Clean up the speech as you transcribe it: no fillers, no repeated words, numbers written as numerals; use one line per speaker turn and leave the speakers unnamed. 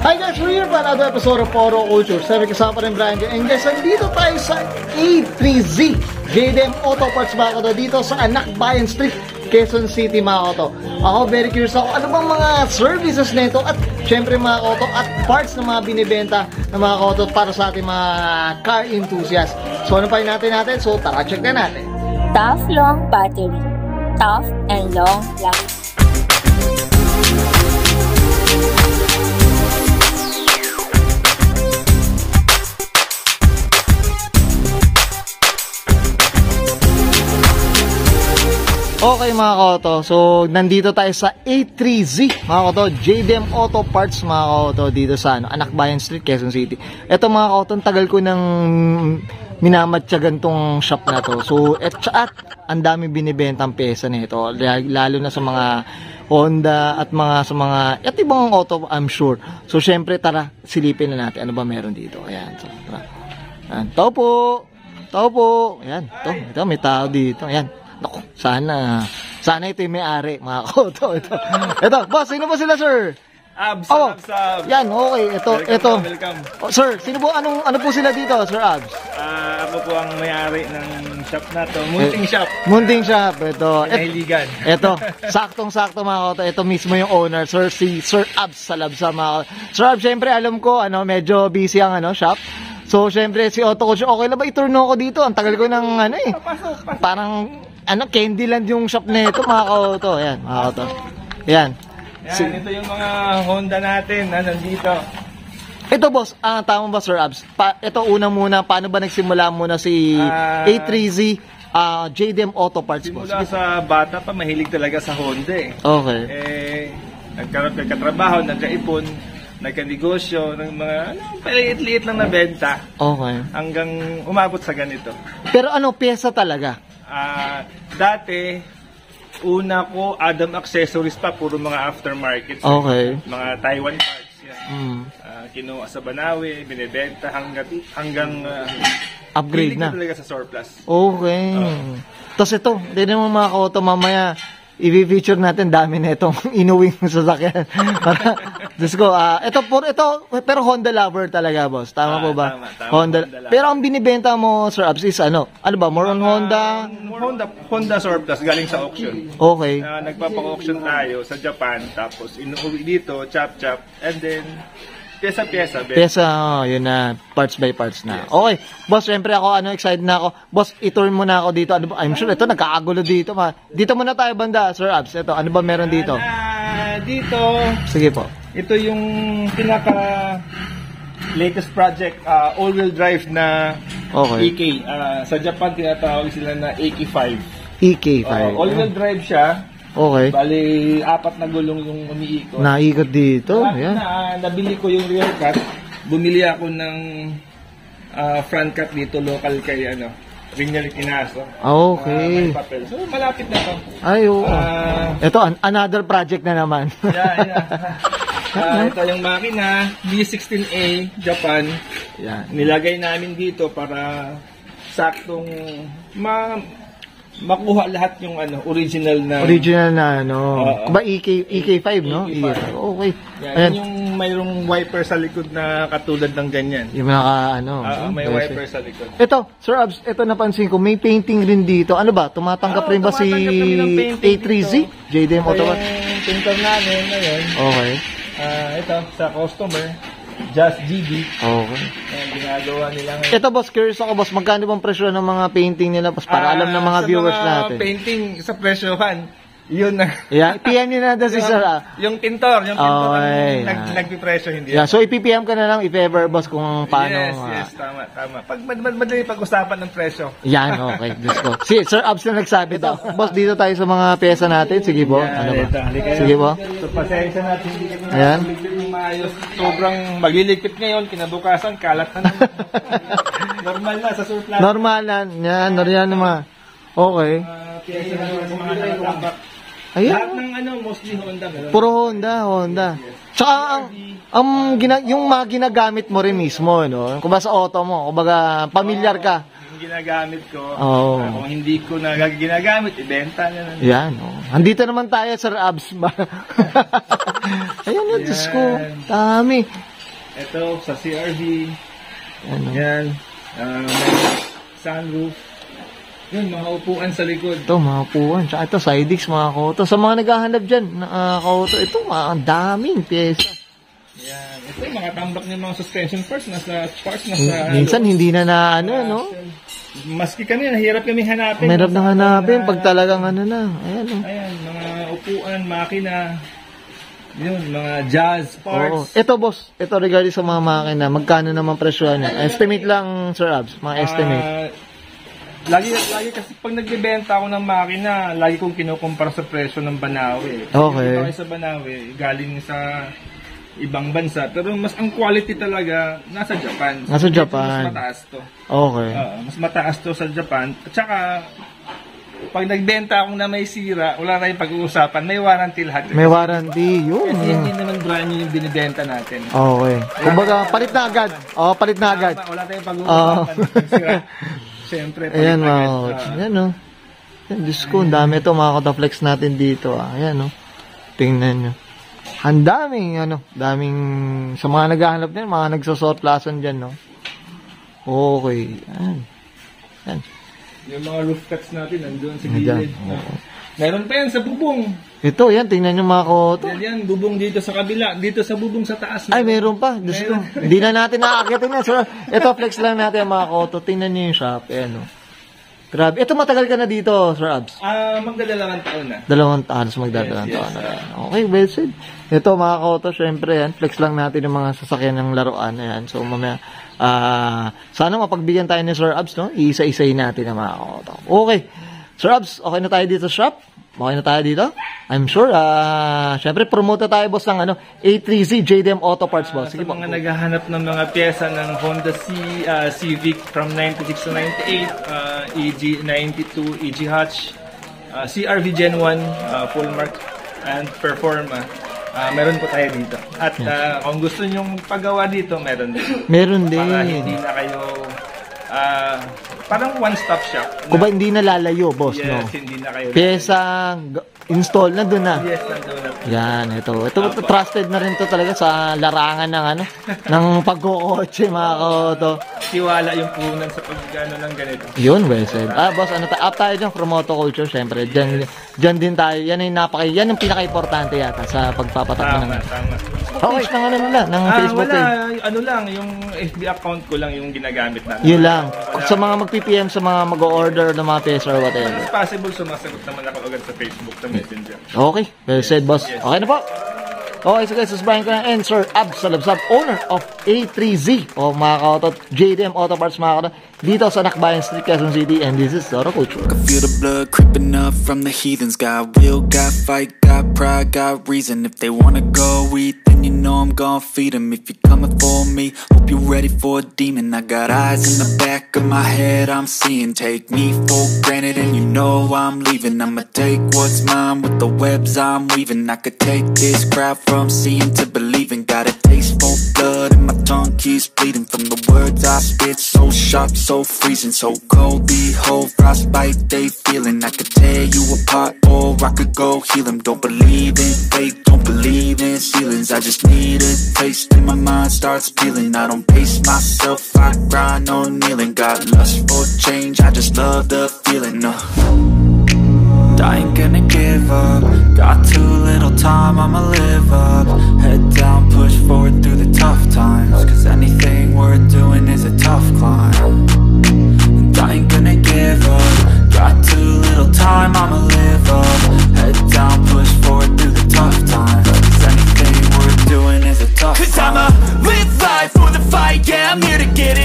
Hi guys, we're here for another episode of Poro Culture. Sabi kasama pa rin Brian. And guys, nandito tayo sa A3Z JDM Auto Parts mga koto dito sa Anak Bayan Street, Quezon City mga koto. Ako very curious ako ano bang mga services nito at syempre mga koto at parts na mga binibenta ng mga koto para sa ating mga car enthusiasts. So ano pa rin natin? So tara check na natin.
Tough long battery. Tough and long life.
Okay mga koto, so nandito tayo sa A3Z mga koto, JDM Auto Parts mga koto dito sa Anak Bayan Street, Quezon City. Ito mga koto, tagal ko nang minamatyagan tong shop na to. So at ang dami binibentang pyesa nito, lalo na sa mga Honda at sa mga ibang auto I'm sure. So syempre tara, silipin na natin ano ba meron dito. Ayan, so tara. Ayan, tao po. Ayan, ito may tao dito. Ayan. Naku, sana ito yung may-ari, mga koto. Ito, boss, sino ba sila, sir?
Abs,
Yan, okay, ito.
Welcome.
Oh, sir, sino po, ano po sila dito, Sir Abs?
Ako po ang may-ari ng shop na to, Munting Shop.
Munting Shop, ito.
Nahiligan.
Ito, saktong-sakto mga koto, ito mismo yung owner, si Sir Abs sa Labsa, mga koto. Sir Abs, syempre, alam ko, medyo busy ang shop. So, syempre, si Auto Coach, okay lang ba iturno ko dito? Ang tagal ko ng, parang, Candyland yung shop na ito, mga koto. Ayan, mga koto. Ayan.
Ito yung mga Honda natin na nandito.
Ito, boss, tama ba, Sir Abs? Ito, una muna, paano ba nagsimula muna si A3Z JDM Auto Parts, boss?
Simula sa bata pa, mahilig talaga sa Honda eh.
Okay.
Nagkatrabaho, nagkaipon, nagkanegosyo, ng mga, paliit-liit lang na benta.
Okay.
Hanggang umabot sa ganito.
Pero pyesa talaga?
Dati, una ko, Adam Accessories pa, puro mga aftermarket.
Okay.
Mga Taiwan parts yan. Kinuha sa Banawe, binibenta hanggang
upgrade na.
Talaga sa surplus.
Okay. Tapos ito, hindi naman mga koto, mamaya, i-feature natin dami na itong inuwing sasakyan. Diyos ko, ito, pero Honda lover talaga, boss. Tama po ba?
Tama,
Honda. Pero ang binibenta mo, Sir Abs, is ano ba? More on Honda?
Honda surplus, galing sa auction.
Okay.
Nagpapa-auction tayo sa Japan, tapos inuwi dito, chop-chop, and then, pyesa-pyesa.
Pyesa, yun na. Parts by parts na. Yes. Okay. Boss, syempre ako, excited na ako. Boss, i-turn mo na ako dito. I'm sure ito, nagkakagulo dito. Dito muna tayo banda, Sir Abs. Ito, ano ba meron dito?
Dito,
sige po.
Ito yung pinaka latest project, all-wheel drive na EK. Sa Japan, tinatawag sila na EK5.
EK5.
All-wheel drive siya.
Okay.
Bali, 4 na gulong yung umiikot.
Naikot dito.
Yan. Nabili ko yung rear cut. Bumili ako ng front cut dito, local kay Rinal Pinaso.
Okay.
May papel. So, malapit na to.
Ay, oo. Ito, another project na naman.
Ito yung makina, B16A, Japan.
Yan.
Nilagay namin dito para saktong makuha lahat yung original na
ba EK5 no? Okay.
Yan yung mayroong wiper sa likod na katulad ng ganyan.
Yung mga
may wiper sa likod.
Ito, Sir Abs, ito napansin ko, may painting rin dito. Ano ba? Tumatanggap rin ba si A3Z? JDM Auto Parts?
Yung painter namin ngayon.
Okay.
Ito sa customer. Just GB.
Okay.
Ayan, ginagawa nila ngayon.
Ito, boss, curious ako, boss, magkano bang presyo ng mga painting nila, boss, para alam ng mga viewers natin?
Sa painting, sa presyohan, yun na.
Yeah, PM nyo na si Sir.
Yung tintor nagpipresyo, hindi.
Yeah, so ipipm ka na lang if ever, boss, kung paano.
Yes, tama. Pag madali pag-usapan ng presyo.
Yan, okay. Diyos ko. Si Sir Abs na nagsabi daw. Boss, dito tayo sa mga pyesa natin. Sige po. Ano ba? Sige po.
So, pasensya natin. Hindi kami
ayan.
Maayos. Sobrang magliligpit ngayon. Kinabukasan, kalat na naman. Normal na sa surplus.
Normal na. Yan, normal naman. Okay.
Pyesa na mga nagtambak.
Ayan.
Lahat ng mostly Honda.
Puro Honda. Tsaka yung mga ginagamit mo rin mismo, no? Kung ba sa auto mo, kumbaga pamilyar ka.
Yung ginagamit ko,
kung
hindi ko na ginagamit, ibenta na.
Yan, andito naman tayo, Sir Abs. Ayan na, Diyos ko. Dami.
Ito, sa CRV.
Ano?
Yan. May sunroof. Yun, mga upuan sa likod.
Ito, mga upuan. Tsaka ito, Sidix, mga koto. Sa mga naghahanap dyan, koto, ito, mga daming pyesa.
Yan. Ito, mga tambak ng mga suspension parts. Nasa
minsan, hindi na no?
Maski kami, nahirap kami hanapin.
Mahirap na hanapin pag talagang ano na. Ayan,
Ayan, mga upuan, makina. Yun, mga jazz parts.
Ito, boss. Ito, regarding sa mga makina, magkano naman presyo niya? Estimate lang, Sir Abs. Mga estimate.
Lagi kasi pag nagbebenta ako ng makina, lagi kong kinukumpara sa presyo ng Banawe.
Okay.
Yung sa Banawe, galing sa ibang bansa. Pero mas ang quality talaga nasa Japan.
Nasa Japan.
Mas mataas to.
Okay.
Mas mataas to sa Japan. At saka, pag nagbenta akong na may sira, wala tayong pag-uusapan, may warranty lahat.
May warranty, yun.
Kasi hindi naman brand new yung binibenta natin.
Okay. Kumbaga, palit na agad. Palit na agad.
Wala tayong pag-uusapan. Siyempre,
ayan mga coach. Ayan o. Ayan, Diyos ko, ang dami ito mga kotaflex natin dito. Ayan o. Tingnan nyo. Ang daming, sa mga naghahanap din, mga nagsasurplusan dyan, no? Okay. Ayan. Ayan.
Yung mga roof cuts natin, nandun sa gilid. Meron pa yan sa bubong.
Ito, yan, tingnan nyo mga koto.
Yan, bubong dito sa kabila. Dito sa bubong sa taas.
Ay, meron pa. Diyos ko. Hindi na natin nakakita na. So, ito, flex lang natin mga koto. Tingnan nyo yung shop. Ayan, no? Grabe. Ito, matagal ka na dito, Sir Abs?
Magdadalawang taon na.
2 taon. Magdadalawang taon na. Okay, well said. Ito, mga koto, syempre, yan. Flex lang natin yung mga sasakyan ng laruan. Ayan. So, mamaya, sana mapagbigyan tayo ni Sir Abs, no? Iisa-isayin natin ang mga koto. Okay. Sir Abs, okay na tayo dito sa shop? Okay na tayo dito? I'm sure, syempre, promote tayo, boss, ng A3Z JDM Auto Parts, boss. Sige
sa mga naghahanap ng mga pyesa ng Honda Civic from 96 to 98, EG 92, EG Hatch, CRV Gen 1, full mark, and Performa. Meron po tayo dito. At kung gusto nyong paggawa dito, meron din.
Meron din.
Para hindi na kayo, parang one-stop shop.
Kung ba hindi na lalayo, boss,
yes,
no?
Hindi na kayo.
Pyesa, install na doon na.
Yes, nandun na.
Yan, ito trusted na rin to talaga sa larangan ng ng pagkokotse, mga koto.
Tiwala yung punan sa paggano ng ganito.
Yun, well said. Boss, up tayo dyan from moto culture, syempre. Dyan din tayo. Yan yung pinaka-importante yata sa pagpapatak ng
Okay.
Page ng nila, ng Facebook page.
Lang, yung FB account ko lang yung ginagamit natin.
Yun lang. Sa mga mag-PPM, sa mga mag-order ng mga pyesa or whatever.
It's possible, sumasagot naman ako agad sa Facebook, sa Messenger.
Okay, well said, boss. Okay na po. Okay, so guys, susbahin ko na Sir Abs Salabsab, owner of A3Z o mga kautot, JDM Auto Parts, mga kautot, dito sa Nakbayan Street, Quezon City, and this is Auto Culture.
I feel the blood creeping up from the heathens. Got will, got fight, got pride, got reason. If they wanna go eat, then you know I'm gon' feed them. If you're coming for me, hope you're ready for a demon. I got eyes in the back of my head, I'm seeing. Take me for granted and you know I'm leaving. I'ma take what's mine with the webs I'm weaving. I could take this crowd from seeing to believing. Got a taste for blood and my tongue keeps bleeding from the words I spit. So sharp, so freezing, so cold. Behold, frostbite they feeling. I could tear you apart or I could go heal them. Don't believe in fate, don't believe in ceilings. I just need a taste and my mind starts peeling. I don't pace myself, I grind on kneeling. Got lust for change, I just love the feeling. I ain't gonna give up. Got too little time, I'ma live up. Head down, push forward through the tough times. Cause anything worth doing is a tough climb. And I ain't gonna give up. Got too little time, I'ma live up. Head down, push forward through the tough times. Cause anything worth doing is a tough climb. Cause I'ma live life for the fight, yeah, I'm here to get it.